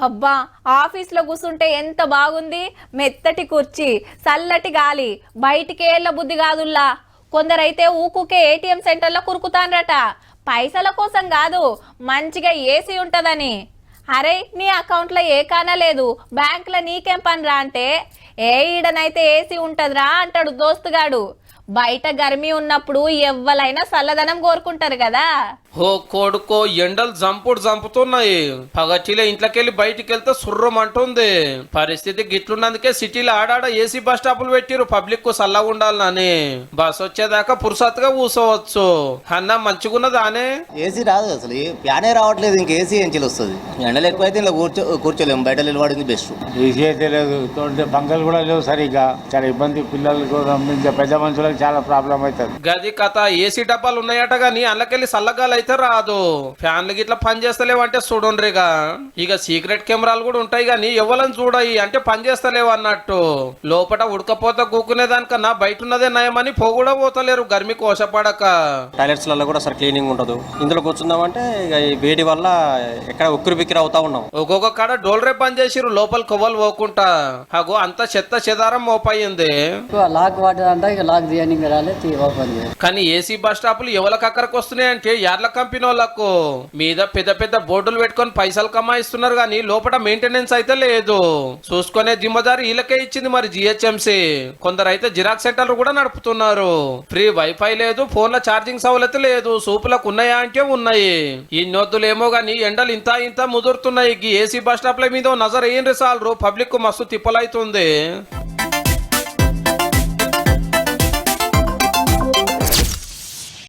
అబ్బా, ఆఫీస్లో కూర్చుంటే ఎంత బాగుంది. మెత్తటి కుర్చీ, చల్లటి గాలి, బయటికి ఏళ్ళ బుద్ధి కాదుల్లా. కొందరైతే ఊకుకే ఏటీఎం సెంటర్లో కురుకుతాన్రట, పైసల కోసం కాదు, మంచిగా ఏసీ ఉంటుందని. అరే, నీ అకౌంట్లో ఏ కానా లేదు, బ్యాంకులో నీకేం పనిరా అంటే, ఏ ఈడనైతే ఏసీ ఉంటుందిరా అంటాడు దోస్తుగాడు. బయట గర్మీ ఉన్నప్పుడు ఎవ్వలైనా చల్లదనం కోరుకుంటారు కదా. ఓ కొడుకో, ఎండలు చంపుతున్నాయి. పగటిలో ఇంట్లోకెళ్ళి బయటికి వెళ్తే సుర్రం అంటుంది. పరిస్థితి గిట్లున్నందుకే సిటీలో ఆడాడ ఏసీ బస్ స్టాపులు పెట్టిరు, పబ్లిక్ కు చల్లగా ఉండాలని. బస్ వచ్చేదాకా పురుసత్తుగా కూసోవచ్చు. అన్న మంచిగున్నదానే. ఏసీ రాదు, అసలు ఫ్యానే రావట్లేదు, ఇంక ఏసీ ఏం వస్తుంది. ఎండలు ఎక్కువైతే ఇలా కూర్చోలేము, బయట నిలబడింది బెస్ట్. ఏసీ అయితే లేదు, పంకలు కూడా లేవు సరిగ్గా. చాలా ఇబ్బంది, పిల్లలకు ఇంకా పెద్ద మనుషులకు చాలా ప్రాబ్లం అవుతుంది. గది కథ. ఏసీ డబ్బాలు ఉన్నాయట గానీ అందులోకెళ్ళి చల్లగాలి అయితే రాదు. ఫ్యాన్లు గిట్లా పని చేస్తలేవంటే చూడండిగా. ఇక సీక్రెట్ కెమెరాలు కూడా ఉంటాయి గానీ ఎవరిని చూడాయి అంటే పని చేస్తలేవు అన్నట్టు. లోపల ఉడకపోత కూకునే దానికన్నా బయట ఉన్నదే నయమని పోగూడా పోతలేరు గర్మి కోసపడక. టాయిలెట్స్ లలో కూడా అసలు క్లీనింగ్ ఉండదు. ఇందులో కూర్చుందామంటే ఇక ఈ వేడి వల్ల ఎక్కడ ఉక్కిరి బిక్కిరి అవుతా ఉన్నాం. ఒక్కొక్క కాడ డోల్రే పని చేసిరు, లోపల కొవ్వలు పోకుంటా. అగో అంత చెత్త చెదారం మోపయింది. లాక్ వాడదంటే ఇక లాక్ తీయడానికి రాలే ఓపెన్ చేయాలి. కానీ ఏసీ బస్ స్టాపులు ఎవరికి అక్కడికి వస్తున్నాయి అంటే యార్ల కంపెనీ వాళ్ళకు. మీద పెద్ద పెద్ద బోర్డులు పెట్టుకొని పైసలు కమాయిస్తున్నారు గానీ లోపల మెయింటెనెన్స్ అయితే లేదు. చూసుకునే జిమ్మదారి వీళ్ళకే ఇచ్చింది మరి జిహెచ్ఎంసీ. కొందరు అయితే జిరాక్స్ సెంటర్లు కూడా నడుపుతున్నారు. ఫ్రీ వైఫై లేదు, ఫోన్ల ఛార్జింగ్ సౌలత్ లేదు. సూపులకు ఉన్నాయా అంటే ఉన్నాయి. ఈ నొద్దులేమో గానీ ఎండలు ఇంత ముదురుతున్నాయి. ఏసీ బస్ స్టాప్ల మీద నజర్ ఏం రిసాలరు, పబ్లిక్ కు మస్తు తిప్పలైతుంది.